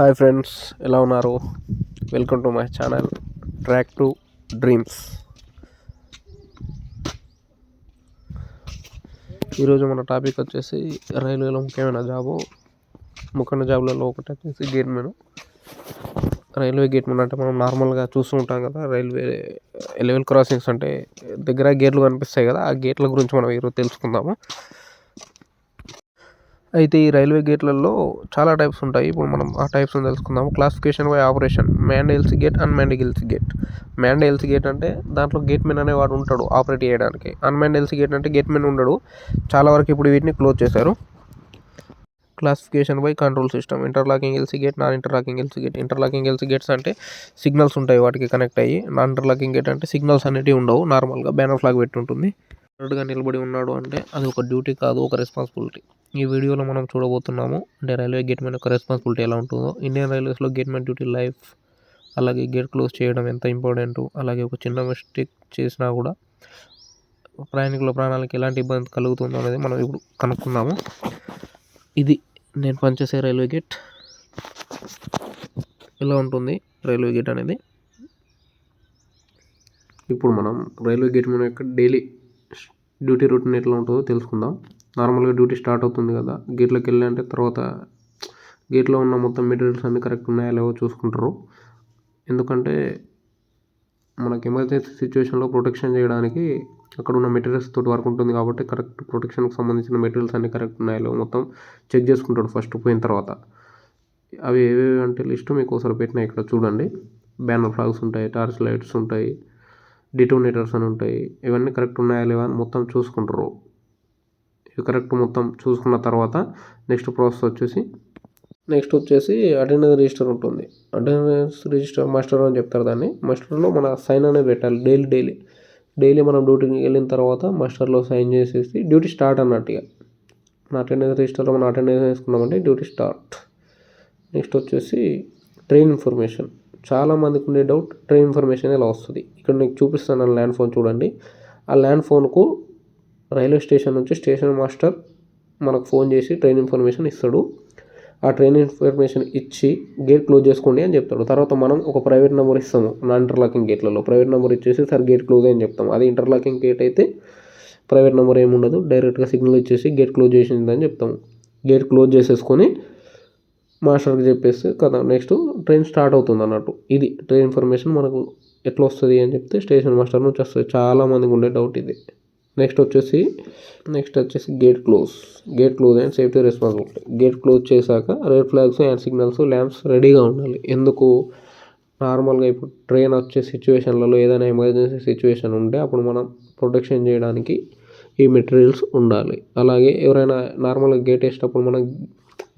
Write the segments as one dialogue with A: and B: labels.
A: Hi friends, ఎలా ఉన్నారు? Welcome to my channel track to dreams. ఈరోజు మన టాపిక్ వచ్చేసి రైల్వేలో ముఖ్యమైన జాబులలో ఒకటి వచ్చేసి గేట్మెన్. రైల్వే గేట్మెన్ అంటే మనం నార్మల్గా చూస్తూ ఉంటాం కదా, రైల్వే లెవెల్ క్రాసింగ్స్ అంటే దగ్గర గేట్లు కనిపిస్తాయి కదా, ఆ గేట్ల గురించి మనం ఈరోజు తెలుసుకుందాము. అయితే ఈ రైల్వే గేట్లలో చాలా టైప్స్ ఉంటాయి. ఇప్పుడు మనం ఆ టైప్స్ని తెలుసుకుందాము. Classification by operation: manned LC gate, unmanned LC gate. Manned LC gate అంటే దాంట్లో గేట్మెన్ అనేవాడు ఉంటాడు ఆపరేట్ చేయడానికి. అన్మ్యాన్డ్ ఎల్సీ గేట్ అంటే గేట్మెన్ ఉండడు. చాలా వరకు ఇప్పుడు వీటిని క్లోజ్ చేశారు. Classification by control system: interlocking LC gate, non interlocking LC gate. Interlocking LC gates అంటే సిగ్నల్స్ ఉంటాయి వాటికి కనెక్ట్ అయ్యి. నాన్ ఇంటర్లాకింగ్ గేట్ అంటే సిగ్నల్స్ అనేవి ఉండవు, నార్మల్గా బ్యానర్ ఫ్లాగ్ పెట్టి ఉంటుంది. గా నిలబడి ఉన్నాడు అంటే అది ఒక డ్యూటీ కాదు, ఒక రెస్పాన్సిబిలిటీ. ఈ వీడియోలో మనం చూడబోతున్నాము అంటే రైల్వే గేట్మెన్ యొక్క రెస్పాన్సిబిలిటీ ఎలా ఉంటుందో. ఇండియన్ రైల్వేస్లో గేట్మెన్ డ్యూటీ లైఫ్, అలాగే గేట్ క్లోజ్ చేయడం ఎంత ఇంపార్టెంట్, అలాగే ఒక చిన్న మిస్టేక్ చేసినా కూడా ప్రయాణికుల ప్రాణాలకు ఎలాంటి ఇబ్బంది కలుగుతుందో అనేది మనం ఇప్పుడు కనుక్కుందాము. ఇది నేను పనిచేసే రైల్వే గేట్. ఎలా ఉంటుంది రైల్వే గేట్ అనేది. ఇప్పుడు మనం రైల్వే గేట్మెన్ యొక్క డైలీ డ్యూటీ రొటీన్ ఎట్లా ఉంటుందో తెలుసుకుందాం. నార్మల్గా డ్యూటీ స్టార్ట్ అవుతుంది కదా, గేట్లోకి వెళ్ళాలంటే తర్వాత గేట్లో ఉన్న మొత్తం మెటీరియల్స్ అన్నీ కరెక్ట్ ఉన్నాయా లేవో చూసుకుంటారు. ఎందుకంటే మనకి ఎమర్జెన్సీ సిచ్యువేషన్లో ప్రొటెక్షన్ చేయడానికి అక్కడ ఉన్న మెటీరియల్స్ తోటి వర్క్ ఉంటుంది కాబట్టి కరెక్ట్ ప్రొటెక్షన్కి సంబంధించిన మెటీరియల్స్ అన్నీ కరెక్ట్ ఉన్నాయా లేవో మొత్తం చెక్ చేసుకుంటాడు ఫస్ట్ పోయిన తర్వాత. అవి ఏవేవి అంటే లిస్టు మీకు ఒకసారి పెట్టినా ఇక్కడ చూడండి. బ్యానర్ ఫ్లాగ్స్ ఉంటాయి, టార్చ్ లైట్స్ ఉంటాయి, డిటోనేటర్స్ అని ఉంటాయి. ఇవన్నీ కరెక్ట్ ఉన్నాయా లేవా అని మొత్తం చూసుకుంటారు. ఇవి కరెక్ట్ మొత్తం చూసుకున్న తర్వాత నెక్స్ట్ ప్రాసెస్ వచ్చేసి అటెండెన్స్ రిజిస్టర్ ఉంటుంది. అటెండెన్స్ రిజిస్టర్ మాస్టర్ అని చెప్తారు దాన్ని. మాస్టర్లో మన సైన్ అనేది పెట్టాలి డైలీ మనం డ్యూటీకి వెళ్ళిన తర్వాత మాస్టర్లో సైన్ చేసేసి డ్యూటీ స్టార్ట్ అన్నట్టుగా. మన అటెండెన్స్ రిజిస్టర్లో మనం అటెండెన్స్ వేసుకున్నామంటే డ్యూటీ స్టార్ట్. నెక్స్ట్ వచ్చేసి ట్రైన్ ఇన్ఫర్మేషన్. చాలామందికి ఉండే డౌట్, ట్రైన్ ఇన్ఫర్మేషన్ ఎలా వస్తుంది. ఇక్కడ నీకు చూపిస్తాను ల్యాండ్ ఫోన్ చూడండి. ఆ ల్యాండ్ ఫోన్కు రైల్వే స్టేషన్ నుంచి స్టేషన్ మాస్టర్ మనకు ఫోన్ చేసి ట్రైన్ ఇన్ఫర్మేషన్ ఇస్తాడు. ఆ ట్రైన్ ఇన్ఫర్మేషన్ ఇచ్చి గేట్ క్లోజ్ చేసుకోండి అని చెప్తాడు. తర్వాత మనం ఒక ప్రైవేట్ నెంబర్ ఇస్తాము. నాన్ ఇంటర్లాకింగ్ గేట్లలో ప్రైవేట్ నెంబర్ ఇచ్చేసి సార్ గేట్ క్లోజ్ అని చెప్తాము. అది ఇంటర్లాకింగ్ గేట్ అయితే ప్రైవేట్ నెంబర్ ఏమి ఉండదు, డైరెక్ట్గా సిగ్నల్ ఇచ్చేసి గేట్ క్లోజ్ చేసిందని చెప్తాము. గేట్ క్లోజ్ చేసేసుకొని మాస్టర్కి చెప్పేస్తే కదా నెక్స్ట్ ట్రైన్ స్టార్ట్ అవుతుంది అన్నట్టు. ఇది ట్రైన్ ఇన్ఫర్మేషన్ మనకు ఎట్లా వస్తుంది అని చెప్తే స్టేషన్ మాస్టర్ నుంచి వస్తుంది. చాలామందికి ఉండే డౌట్ ఇది. నెక్స్ట్ వచ్చేసి gate close and safety responsibility. Gate close చేశాక red flags and signals, lamps రెడీగా ఉండాలి. ఎందుకు? నార్మల్గా ఇప్పుడు ట్రైన్ వచ్చే సిచ్యువేషన్లలో ఏదైనా ఎమర్జెన్సీ సిచ్యువేషన్ ఉంటే అప్పుడు మనం ప్రొటెక్షన్ చేయడానికి ఈ మెటీరియల్స్ ఉండాలి. అలాగే ఎవరైనా నార్మల్గా గేట్ వేసేటప్పుడు మనం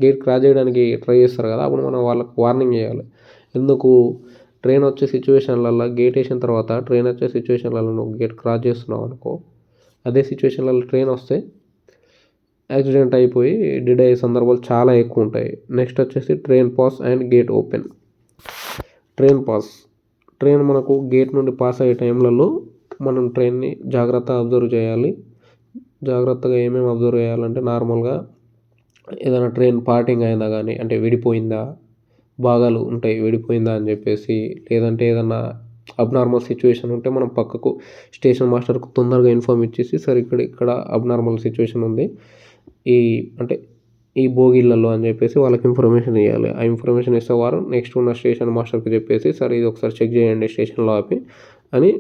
A: గేట్ క్రాస్ చేయడానికి ట్రై చేస్తారు కదా, అప్పుడు మనం వాళ్ళకి వార్నింగ్ చేయాలి. ఎందుకు? ట్రైన్ వచ్చే సిచ్యువేషన్లలో గేట్ వేసిన తర్వాత ట్రైన్ వచ్చే సిచ్యువేషన్లలో నువ్వు గేట్ క్రాస్ చేస్తున్నావు అనుకో, అదే సిచ్యువేషన్లలో ట్రైన్ వస్తే యాక్సిడెంట్ అయిపోయి డెడ్ అయ్యే సందర్భాలు చాలా ఎక్కువ ఉంటాయి. నెక్స్ట్ వచ్చేసి train pass and gate open. Train మనకు గేట్ నుండి పాస్ అయ్యే టైంలలో మనం ట్రైన్ని జాగ్రత్తగా అబ్జర్వ్ చేయాలి. జాగ్రత్తగా ఏమేమి అబ్జర్వ్ చేయాలంటే నార్మల్గా ఏదైనా ట్రైన్ పార్టింగ్ అయిందా కానీ, అంటే విడిపోయిందా, భాగాలు ఉంటాయి విడిపోయిందా అని చెప్పేసి, లేదంటే ఏదన్నా అబ్నార్మల్ సిచ్యువేషన్ ఉంటే మనం పక్కకు స్టేషన్ మాస్టర్కు తొందరగా ఇన్ఫార్మ్ ఇచ్చేసి సార్ ఇక్కడ అబ్నార్మల్ సిచ్యువేషన్ ఉంది ఈ బోగిళ్ళలో అని చెప్పేసి వాళ్ళకి ఇన్ఫర్మేషన్ ఇవ్వాలి. ఆ ఇన్ఫర్మేషన్ ఇస్తే వారు నెక్స్ట్ ఉన్న స్టేషన్ మాస్టర్కి చెప్పేసి సార్ ఇది ఒకసారి చెక్ చేయండి స్టేషన్లో ఆపి అని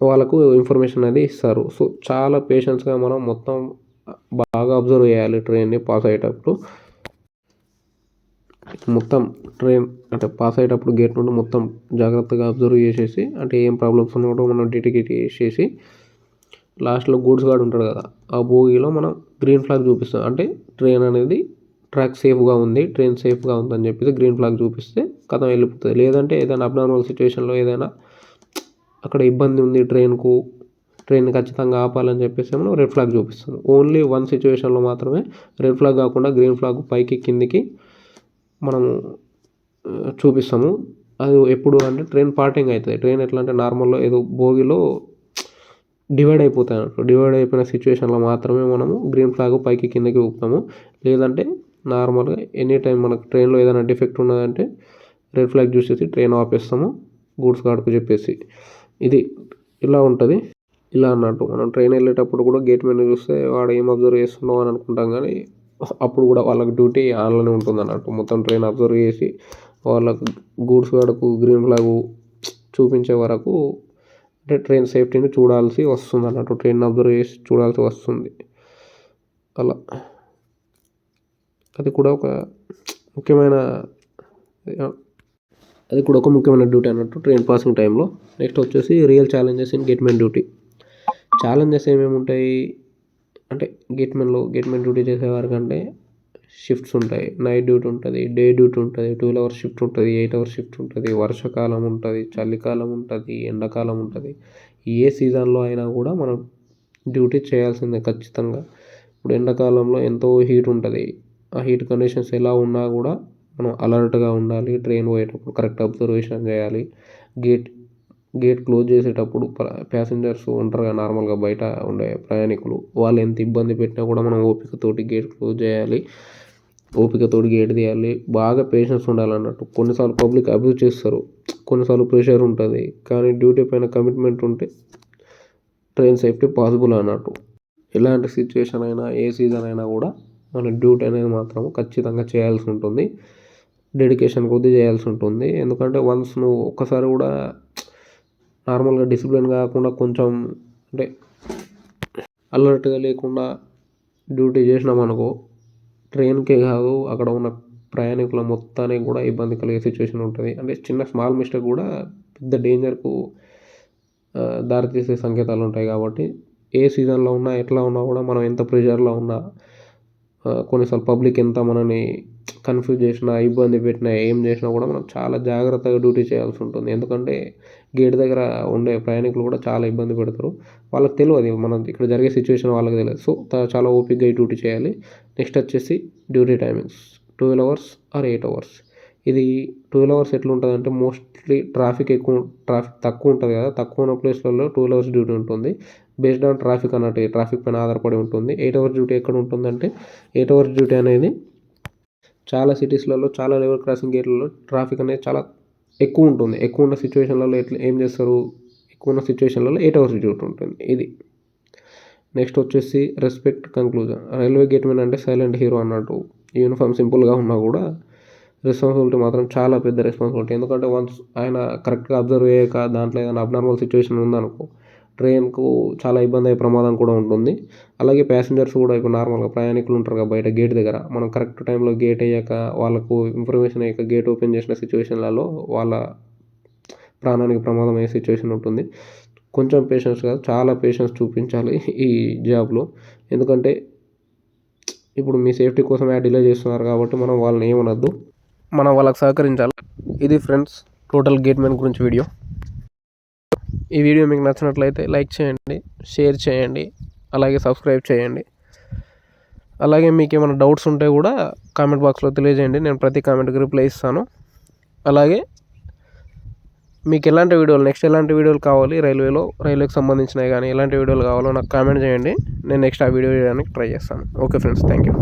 A: వాళ్ళకు ఇన్ఫర్మేషన్ అనేది ఇస్తారు. సో చాలా పేషెన్స్గా మనం మొత్తం బాగా అబ్జర్వ్ చేయాలి ట్రైన్ని పాస్ అయ్యేటప్పుడు. మొత్తం ట్రైన్ అంటే పాస్ అయ్యేటప్పుడు గేట్ నుండి మొత్తం జాగ్రత్తగా అబ్జర్వ్ చేసేసి, అంటే ఏం ప్రాబ్లమ్స్ ఉన్నాయో మనం డిటికేట్ చేసేసి లాస్ట్లో గూడ్స్ గార్డ్ ఉంటాడు కదా, ఆ బోగిలో మనం గ్రీన్ ఫ్లాగ్ చూపిస్తాం. అంటే ట్రైన్ అనేది ట్రాక్ సేఫ్గా ఉంది, ట్రైన్ సేఫ్గా ఉందని చెప్పేసి గ్రీన్ ఫ్లాగ్ చూపిస్తే కథ వెళ్ళిపోతుంది. లేదంటే ఏదైనా అబ్నార్మల్ సిచ్యువేషన్లో ఏదైనా అక్కడ ఇబ్బంది ఉంది ట్రైన్ ఖచ్చితంగా ఆపాలని చెప్పేసి మనం రెడ్ ఫ్లాగ్ చూపిస్తాం. ఓన్లీ వన్ సిచ్యువేషన్లో మాత్రమే రెడ్ ఫ్లాగ్ కాకుండా గ్రీన్ ఫ్లాగ్ పైకి కిందికి మనము చూపిస్తాము. అది ఎప్పుడు అంటే ట్రైన్ పార్టింగ్ అవుతుంది. ట్రైన్ ఎట్లా అంటే నార్మల్లో ఏదో బోగిలో డివైడ్ అయిపోతాయి అన్నట్టు. డివైడ్ అయిపోయిన సిచ్యువేషన్లో మాత్రమే మనము గ్రీన్ ఫ్లాగ్ పైకి కిందకి ఊపుతాము. లేదంటే నార్మల్గా ఎనీ టైం మనకు ట్రైన్లో ఏదైనా డిఫెక్ట్ ఉన్నదంటే రెడ్ ఫ్లాగ్ చూసేసి ట్రైన్ ఆపేస్తాము గూడ్స్ గార్డ్కు చెప్పేసి. ఇది ఇలా ఉంటుంది. ఇలా అన్నట్టు మనం ట్రైన్ వెళ్ళేటప్పుడు కూడా గేట్ మీద చూస్తే వాడు ఏం అబ్జర్వ్ చేస్తున్నావు అని అనుకుంటాం, కానీ అప్పుడు కూడా వాళ్ళకి డ్యూటీ ఆన్లోనే ఉంటుంది అన్నట్టు. మొత్తం ట్రైన్ అబ్జర్వ్ చేసి వాళ్ళకు గూడ్స్ గార్డ్కు గ్రీన్ ఫ్లాగ్ చూపించే వరకు అంటే ట్రైన్ సేఫ్టీని చూడాల్సి వస్తుంది అన్నట్టు. ట్రైన్ అబ్జర్వ్ చేసి చూడాల్సి వస్తుంది. అలా అది కూడా ఒక ముఖ్యమైన డ్యూటీ అన్నట్టు ట్రైన్ పాసింగ్ టైంలో. నెక్స్ట్ వచ్చేసి real challenges in gatemen duty. Challenges ఏమేమి ఉంటాయి అంటే గేట్మెన్ డ్యూటీ చేసేవారికంటే షిఫ్ట్స్ ఉంటాయి. నైట్ డ్యూటీ ఉంటుంది, డే డ్యూటీ ఉంటుంది, 12 hours షిఫ్ట్ ఉంటుంది, 8 hours షిఫ్ట్ ఉంటుంది, వర్షాకాలం ఉంటుంది, చలికాలం ఉంటుంది, ఎండాకాలం ఉంటుంది. ఏ సీజన్లో అయినా కూడా మనం డ్యూటీ చేయాల్సిందే ఖచ్చితంగా. ఇప్పుడు ఎండాకాలంలో ఎంతో హీట్ ఉంటుంది. ఆ హీట్ కండిషన్స్ ఎలా ఉన్నా కూడా మనం అలర్ట్గా ఉండాలి. ట్రైన్ పోయేటప్పుడు కరెక్ట్ అబ్జర్వేషన్ చేయాలి. గేట్ క్లోజ్ చేసేటప్పుడు ప్యాసింజర్స్ ఉంటారుగా నార్మల్గా బయట ఉండే ప్రయాణికులు, వాళ్ళు ఎంత ఇబ్బంది పెట్టినా కూడా మనం ఓపికతోటి గేట్ క్లోజ్ చేయాలి, ఓపికతోటి గేట్ తీయాలి. బాగా పేషెన్స్ ఉండాలన్నట్టు. కొన్నిసార్లు పబ్లిక్ అబ్యూజ్ చేస్తారు, కొన్నిసార్లు ప్రెషర్ ఉంటుంది, కానీ డ్యూటీ పైన కమిట్మెంట్ ఉంటే ట్రైన్ సేఫ్టీ పాసిబుల్ అన్నట్టు. ఎలాంటి సిచ్యువేషన్ అయినా ఏ సీజన్ అయినా కూడా మన డ్యూటీ అనేది మాత్రం ఖచ్చితంగా చేయాల్సి ఉంటుంది. డెడికేషన్ కొద్దీ చేయాల్సి ఉంటుంది. ఎందుకంటే వన్స్ నువ్వు ఒక్కసారి కూడా నార్మల్గా డిసిప్లిన్ కాకుండా కొంచెం అంటే అలర్ట్గా లేకుండా డ్యూటీ చేసినామనుకో ట్రైన్కే కాదు అక్కడ ఉన్న ప్రయాణికుల మొత్తానికి కూడా ఇబ్బంది కలిగే సిచ్యువేషన్ ఉంటుంది. అంటే చిన్న స్మాల్ మిస్టేక్ కూడా పెద్ద డేంజర్కు దారితీసే సంకేతాలు ఉంటాయి. కాబట్టి ఏ సీజన్లో ఉన్నా ఎట్లా ఉన్నా కూడా మనం ఎంత ప్రెషర్లో ఉన్నా కొన్నిసార్లు పబ్లిక్ ఎంత మనని కన్ఫ్యూజ్ చేసినా ఇబ్బంది పెట్టినా ఏం చేసినా కూడా మనం చాలా జాగ్రత్తగా డ్యూటీ చేయాల్సి ఉంటుంది. ఎందుకంటే గేట్ దగ్గర ఉండే ప్రయాణికులు కూడా చాలా ఇబ్బంది పెడతారు. వాళ్ళకి తెలియదు మనం ఇక్కడ జరిగే సిచ్యువేషన్ వాళ్ళకి తెలియదు. సో చాలా ఓపికగా డ్యూటీ చేయాలి. నెక్స్ట్ వచ్చేసి duty timings 12 hours or 8 hours. ఇది 12 hours ఎట్లా ఉంటుంది అంటే మోస్ట్లీ ట్రాఫిక్ తక్కువ ఉంటుంది కదా, తక్కువ ఉన్న ప్లేస్లలో 12 hours డ్యూటీ ఉంటుంది. బేస్డ్ ఆన్ ట్రాఫిక్ అన్నట్టు, ట్రాఫిక్ పైన ఆధారపడి ఉంటుంది. 8 hours డ్యూటీ ఎక్కడ ఉంటుందంటే 8 hours డ్యూటీ అనేది చాలా సిటీస్లలో చాలా లెవెల్ క్రాసింగ్ గేట్లలో ట్రాఫిక్ అనేది చాలా ఎక్కువ ఉంటుంది. ఎక్కువ ఉన్న సిచ్యువేషన్లలో ఏం చేస్తారు, ఎక్కువ ఉన్న సిచ్యువేషన్లలో 8 hours డ్యూటీ ఉంటుంది. ఇది నెక్స్ట్ వచ్చేసి రెస్పెక్ట్ కంక్లూజన్. రైల్వే గేట్మెన్ అంటే సైలెంట్ హీరో అన్నట్టు. యూనిఫామ్ సింపుల్గా ఉన్నా కూడా రెస్పాన్సిబిలిటీ మాత్రం చాలా పెద్ద రెస్పాన్సిబిలిటీ. ఎందుకంటే వన్స్ ఆయన కరెక్ట్గా అబ్జర్వ్ చేయక దాంట్లో ఏదైనా అబ్నార్మల్ సిచ్యువేషన్ ఉందనుకో ట్రైన్కు చాలా ఇబ్బంది అయ్యే ప్రమాదం కూడా ఉంటుంది. అలాగే ప్యాసింజర్స్ కూడా ఇప్పుడు నార్మల్గా ప్రయాణికులు ఉంటారు కదా బయట గేట్ దగ్గర, మనం కరెక్ట్ టైంలో గేట్ అయ్యాక వాళ్ళకు ఇన్ఫర్మేషన్ అయ్యాక గేట్ ఓపెన్ చేసిన సిచ్యువేషన్లలో వాళ్ళ ప్రాణానికి ప్రమాదం అయ్యే సిచ్యువేషన్ ఉంటుంది. కొంచెం పేషెన్స్ కాదు చాలా పేషెన్స్ చూపించాలి ఈ జాబ్లో. ఎందుకంటే ఇప్పుడు మీ సేఫ్టీ కోసమే డిలే చేస్తున్నారు కాబట్టి మనం వాళ్ళని ఏమనొద్దు, మనం వాళ్ళకి సహకరించాలి. ఇది ఫ్రెండ్స్ టోటల్ గేట్మెన్ గురించి వీడియో. ఈ వీడియో మీకు నచ్చినట్లయితే లైక్ చేయండి, షేర్ చేయండి, అలాగే సబ్స్క్రైబ్ చేయండి. అలాగే మీకు ఏమైనా డౌట్స్ ఉంటే కూడా కామెంట్ బాక్స్లో తెలియజేయండి, నేను ప్రతి కామెంట్కి రిప్లై ఇస్తాను. అలాగే మీకు నెక్స్ట్ ఎలాంటి వీడియోలు కావాలి, రైల్వేకి సంబంధించినవి కానీ ఎలాంటి వీడియోలు కావాలో నాకు కామెంట్ చేయండి. నేను నెక్స్ట్ ఆ వీడియో చేయడానికి ట్రై చేస్తాను. Okay friends, thank you.